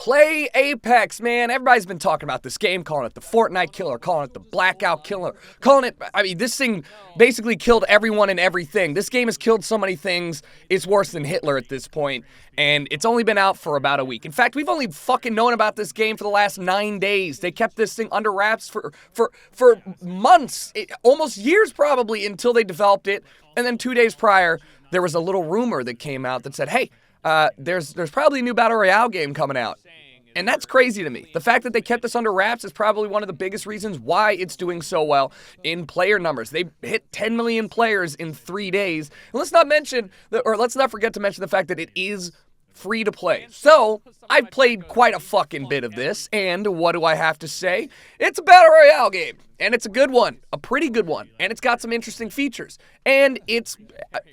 Play Apex, man. Everybody's been talking about this game, calling it the Fortnite killer, calling it the blackout killer, this thing basically killed everyone and everything. This game has killed so many things, it's worse than Hitler at this point, and it's only been out for about a week. In fact, we've only fucking known about this game for the last 9 days. They kept this thing under wraps for months, almost years probably, until they developed it, and then 2 days prior, there was a little rumor that came out that said, hey, there's probably a new Battle Royale game coming out. And that's crazy to me. The fact that they kept this under wraps is probably one of the biggest reasons why it's doing so well in player numbers. They hit 10 million players in 3 days. And let's not forget to mention the fact that it is free to play. So, I've played quite a fucking bit of this, and what do I have to say? It's a Battle Royale game, and it's a good one, a pretty good one, and it's got some interesting features, and it's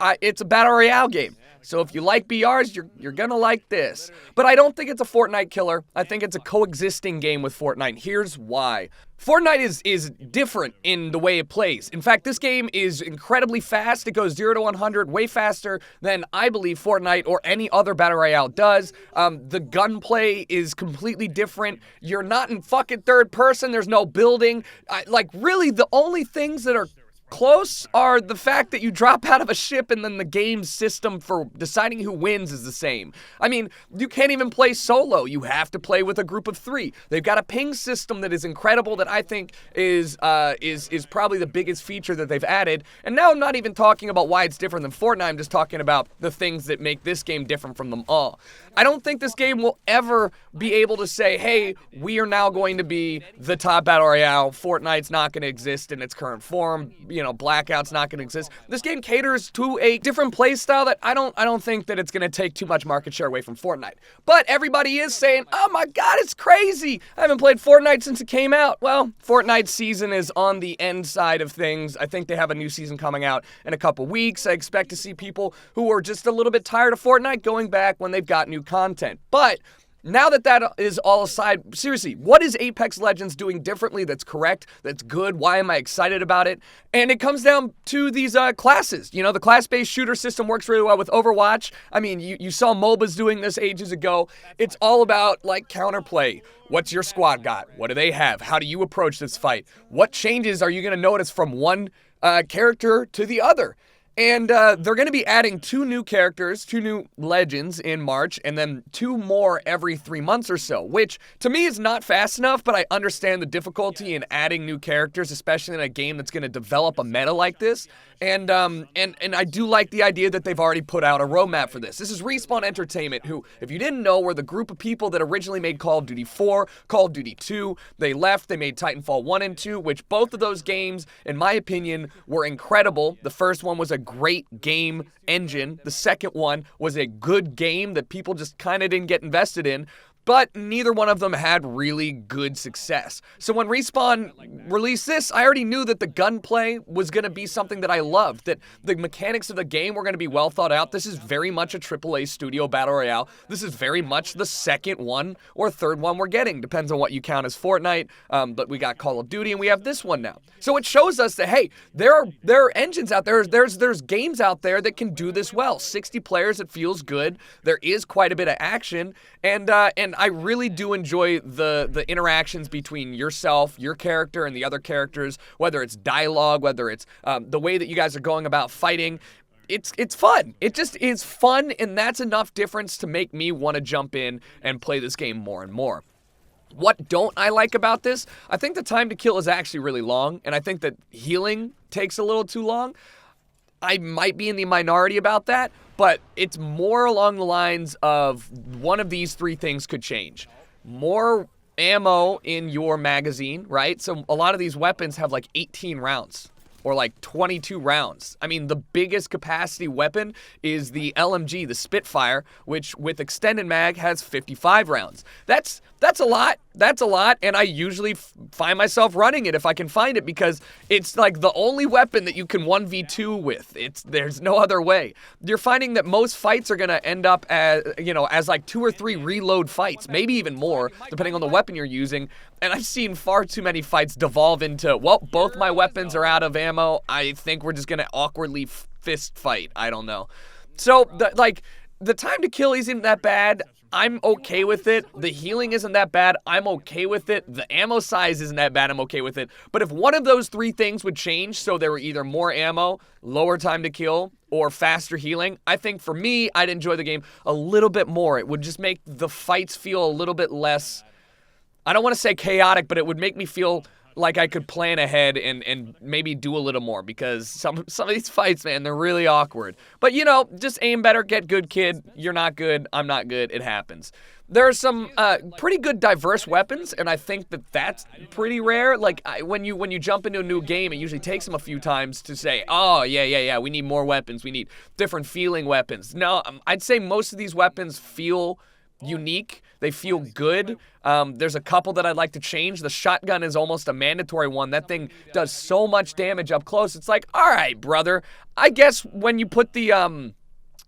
a Battle Royale game. So if you like BRs, you're gonna like this. But I don't think it's a Fortnite killer. I think it's a coexisting game with Fortnite. Here's why. Fortnite is different in the way it plays. In fact, this game is incredibly fast. It goes 0 to 100 way faster than I believe Fortnite or any other Battle Royale does. The gunplay is completely different. You're not in fucking third person. There's no building. Really, the only things that are close are the fact that you drop out of a ship and then the game system for deciding who wins is the same. I mean, you can't even play solo. You have to play with a group of 3. They've got a ping system that is incredible that I think is probably the biggest feature that they've added. And now I'm not even talking about why it's different than Fortnite. I'm just talking about the things that make this game different from them all. I don't think this game will ever be able to say, hey, we are now going to be the top Battle Royale. Fortnite's not going to exist in its current form. Blackout's not going to exist. This game caters to a different play style that I don't think that it's going to take too much market share away from Fortnite. But everybody is saying, oh my god, it's crazy. I haven't played Fortnite since it came out. Well, Fortnite's season is on the end side of things. I think they have a new season coming out in a couple weeks. I expect to see people who are just a little bit tired of Fortnite going back when they've got new content. But now that is all aside, seriously, what is Apex Legends doing differently that's correct, that's good? Why am I excited about it? And it comes down to these classes. The class-based shooter system works really well with Overwatch. I mean, you saw MOBAs doing this ages ago. It's all about, counterplay. What's your squad got? What do they have? How do you approach this fight? What changes are you going to notice from one character to the other? And they're going to be adding 2 new characters, 2 new legends in March, and then 2 more every 3 months or so, which to me is not fast enough, but I understand the difficulty in adding new characters, especially in a game that's going to develop a meta like this. And I do like the idea that they've already put out a roadmap for this. This is Respawn Entertainment, who, if you didn't know, were the group of people that originally made Call of Duty 4, Call of Duty 2. They left, they made Titanfall 1 and 2, which both of those games, in my opinion, were incredible. The first one was a great game engine. The second one was a good game that people just kind of didn't get invested in. But neither one of them had really good success. So when Respawn released this, I already knew that the gunplay was going to be something that I loved, that the mechanics of the game were going to be well thought out. This is very much a AAA studio Battle Royale. This is very much the second one or third one we're getting. Depends on what you count as Fortnite, but we got Call of Duty and we have this one now. So it shows us that, hey, there are engines out there, there's games out there that can do this well. 60 players, it feels good. There is quite a bit of action, and I really do enjoy the interactions between yourself, your character, and the other characters, whether it's dialogue, whether it's the way that you guys are going about fighting. It's fun. It just is fun, and that's enough difference to make me want to jump in and play this game more and more. What don't I like about this? I think the time to kill is actually really long, and I think that healing takes a little too long. I might be in the minority about that, but it's more along the lines of one of these 3 things could change. More ammo in your magazine, right? So a lot of these weapons have 18 rounds or 22 rounds. I mean, the biggest capacity weapon is the LMG, the Spitfire, which with extended mag has 55 rounds. That's a lot. That's a lot, and I usually find myself running it if I can find it because it's the only weapon that you can 1v2 with. There's no other way. You're finding that most fights are going to end up as 2 or 3 reload fights, maybe even more, depending on the weapon you're using. And I've seen far too many fights devolve into, well, both my weapons are out of ammo. I think we're just going to awkwardly fist fight. I don't know. So, the time to kill isn't that bad. I'm okay with it. The healing isn't that bad. I'm okay with it. The ammo size isn't that bad. I'm okay with it. But if one of those three things would change, so there were either more ammo, lower time to kill, or faster healing, I think for me, I'd enjoy the game a little bit more. It would just make the fights feel a little bit less, I don't want to say chaotic, but it would make me feel like I could plan ahead and maybe do a little more, because some of these fights, man, they're really awkward. But, just aim better, get good, kid. You're not good, I'm not good, it happens. There are some pretty good diverse weapons, and I think that's pretty rare. Like, when you jump into a new game, it usually takes them a few times to say, oh, yeah, we need more weapons, we need different feeling weapons. No, I'd say most of these weapons feel unique. They feel good. There's a couple that I'd like to change. The shotgun is almost a mandatory one. That thing does so much damage up close. It's like, all right, brother. I guess when you put the, I'm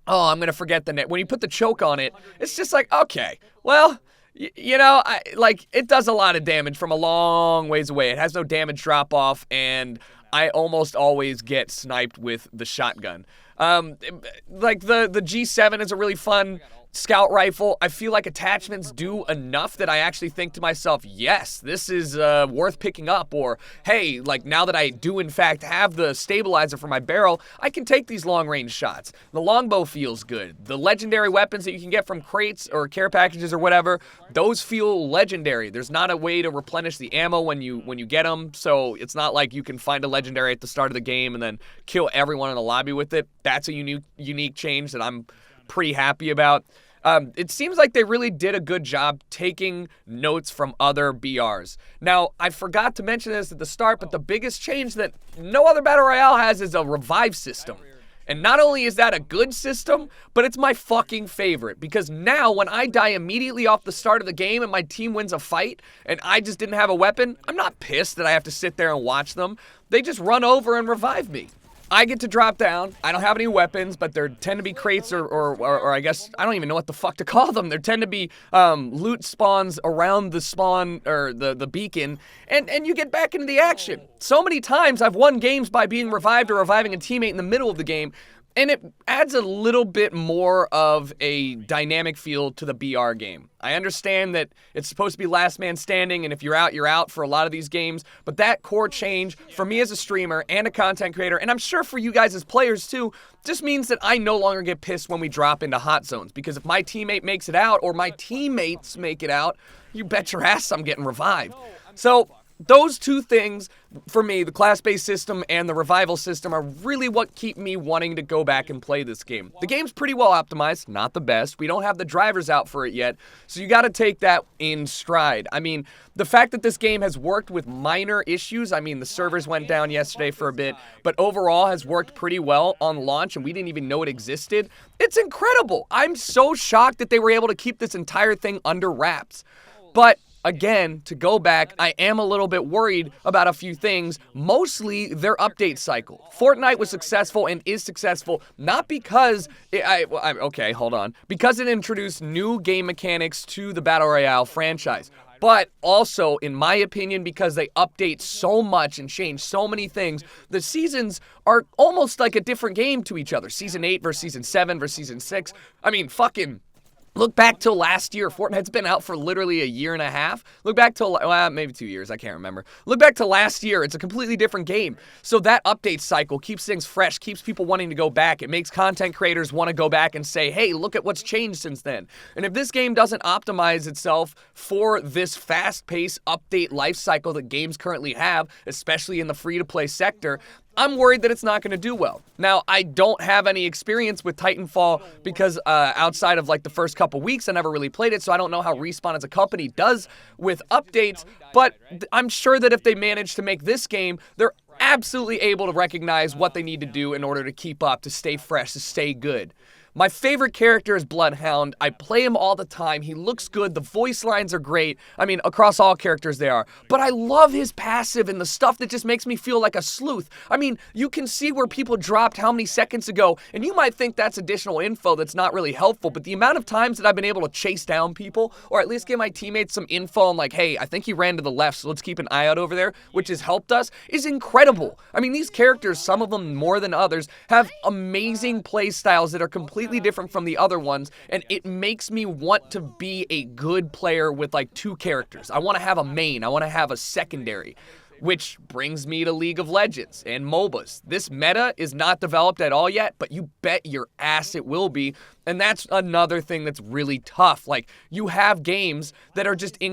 going to forget the name. When you put the choke on it, it's just like, okay, well, it does a lot of damage from a long ways away. It has no damage drop off, and I almost always get sniped with the shotgun. Like the G7 is a really fun scout rifle. I feel like attachments do enough that I actually think to myself, yes, this is worth picking up. Or, hey, like now that I do in fact have the stabilizer for my barrel, I can take these long range shots. The longbow feels good. The legendary weapons that you can get from crates or care packages or whatever, those feel legendary. There's not a way to replenish the ammo when you get them, so it's not like you can find a legendary at the start of the game and then kill everyone in the lobby with it. That's a unique change that I'm pretty happy about. It seems like they really did a good job taking notes from other BRs. Now, I forgot to mention this at the start, but the biggest change that no other Battle Royale has is a revive system. And not only is that a good system, but it's my fucking favorite. Because now, when I die immediately off the start of the game and my team wins a fight, and I just didn't have a weapon, I'm not pissed that I have to sit there and watch them. They just run over and revive me. I get to drop down. I don't have any weapons, but there tend to be crates or I guess, I don't even know what the fuck to call them. There tend to be loot spawns around the spawn or the beacon, and you get back into the action. So many times I've won games by being revived or reviving a teammate in the middle of the game, and it adds a little bit more of a dynamic feel to the BR game. I understand that it's supposed to be last man standing, and if you're out for a lot of these games, but that core change, for me as a streamer and a content creator, and I'm sure for you guys as players too, just means that I no longer get pissed when we drop into hot zones, because if my teammate makes it out, or my teammates make it out, you bet your ass I'm getting revived. So, those two things, for me, the class-based system and the revival system, are really what keep me wanting to go back and play this game. The game's pretty well optimized, not the best. We don't have the drivers out for it yet, so you gotta take that in stride. I mean, the fact that this game has worked with minor issues, I mean, the servers went down yesterday for a bit, but overall has worked pretty well on launch, and we didn't even know it existed. It's incredible! I'm so shocked that they were able to keep this entire thing under wraps. But again, to go back, I am a little bit worried about a few things, mostly their update cycle. Fortnite was successful and is successful not because, because it introduced new game mechanics to the Battle Royale franchise, but also, in my opinion, because they update so much and change so many things. The seasons are almost like a different game to each other. Season 8 versus Season 7 versus Season 6. I mean, fucking look back till last year. Fortnite's been out for literally a year and a half. Look back till, maybe 2 years. I can't remember. Look back to last year. It's a completely different game. So that update cycle keeps things fresh, keeps people wanting to go back. It makes content creators want to go back and say, hey, look at what's changed since then. And if this game doesn't optimize itself for this fast-paced update life cycle that games currently have, especially in the free-to-play sector, I'm worried that it's not going to do well. Now, I don't have any experience with Titanfall because outside of like the first couple weeks, I never really played it, so I don't know how Respawn as a company does with updates, but I'm sure that if they manage to make this game, they're absolutely able to recognize what they need to do in order to keep up, to stay fresh, to stay good. My favorite character is Bloodhound. I play him all the time. He looks good. The voice lines are great. I mean, across all characters they are. But I love his passive and the stuff that just makes me feel like a sleuth. I mean, you can see where people dropped how many seconds ago, and you might think that's additional info that's not really helpful, but the amount of times that I've been able to chase down people, or at least give my teammates some info on like, hey, I think he ran to the left, so let's keep an eye out over there, which has helped us, is incredible. I mean, these characters, some of them more than others, have amazing play styles that are completely completely different from the other ones, and it makes me want to be a good player with like 2 characters. I want to have a main, I want to have a secondary. Which brings me to League of Legends and MOBAs. This meta is not developed at all yet, but you bet your ass it will be. And that's another thing that's really tough. Like, you have games that are just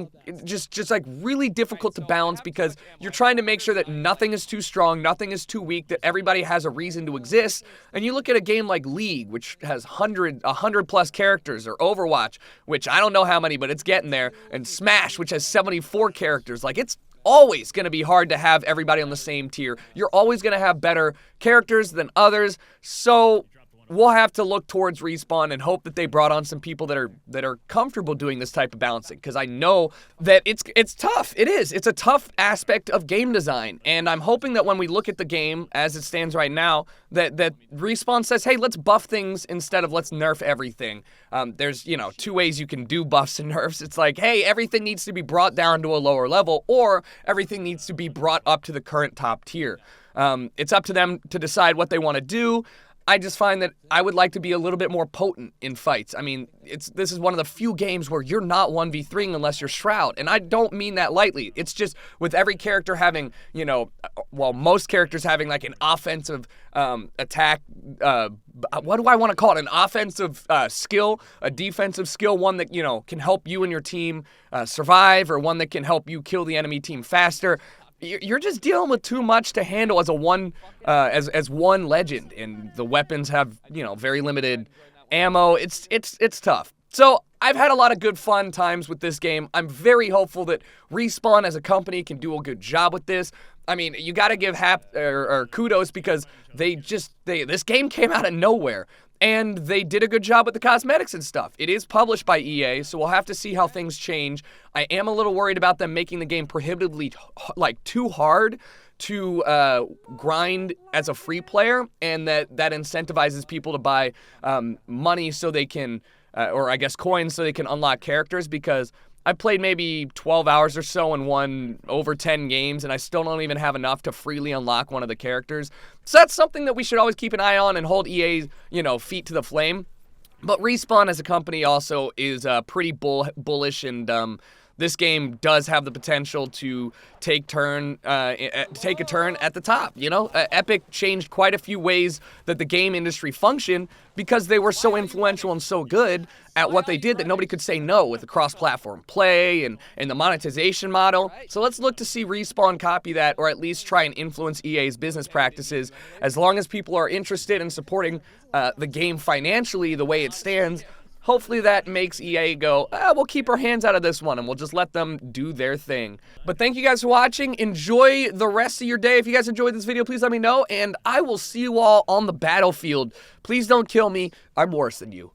like really difficult to balance because you're trying to make sure that nothing is too strong, nothing is too weak, that everybody has a reason to exist. And you look at a game like League, which has 100 plus characters, or Overwatch, which I don't know how many, but it's getting there, and Smash, which has 74 characters. Like, it's always going to be hard to have everybody on the same tier. You're always going to have better characters than others. So we'll have to look towards Respawn and hope that they brought on some people that are comfortable doing this type of balancing, because I know that it's tough. It is. It's a tough aspect of game design, and I'm hoping that when we look at the game as it stands right now, that Respawn says, hey, let's buff things instead of let's nerf everything. There's 2 ways you can do buffs and nerfs. It's like, hey, everything needs to be brought down to a lower level, or everything needs to be brought up to the current top tier. It's up to them to decide what they want to do. I just find that I would like to be a little bit more potent in fights. I mean, this is one of the few games where you're not 1v3ing unless you're Shroud, and I don't mean that lightly. It's just with every character having, most characters having like an offensive attack, what do I want to call it? An offensive skill, a defensive skill, one that, can help you and your team survive, or one that can help you kill the enemy team faster. You're just dealing with too much to handle as one legend, and the weapons have very limited ammo. It's tough. So I've had a lot of good fun times with this game. I'm very hopeful that Respawn as a company can do a good job with this. I mean, you got to give kudos, because this game came out of nowhere. And they did a good job with the cosmetics and stuff. It is published by EA, so we'll have to see how things change. I am a little worried about them making the game prohibitively, too hard to grind as a free player, and that incentivizes people to buy money so they can, or I guess coins, so they can unlock characters, because I played maybe 12 hours or so and won over 10 games, and I still don't even have enough to freely unlock one of the characters. So that's something that we should always keep an eye on and hold EA's, feet to the flame. But Respawn as a company also is pretty bullish, and this game does have the potential to take a turn at the top. Epic changed quite a few ways that the game industry functioned, because they were so influential and so good at what they did that nobody could say no with the cross-platform play and the monetization model. So let's look to see Respawn copy that, or at least try and influence EA's business practices. As long as people are interested in supporting the game financially the way it stands, hopefully that makes EA go, we'll keep our hands out of this one, and we'll just let them do their thing. But thank you guys for watching. Enjoy the rest of your day. If you guys enjoyed this video, please let me know, and I will see you all on the battlefield. Please don't kill me. I'm worse than you.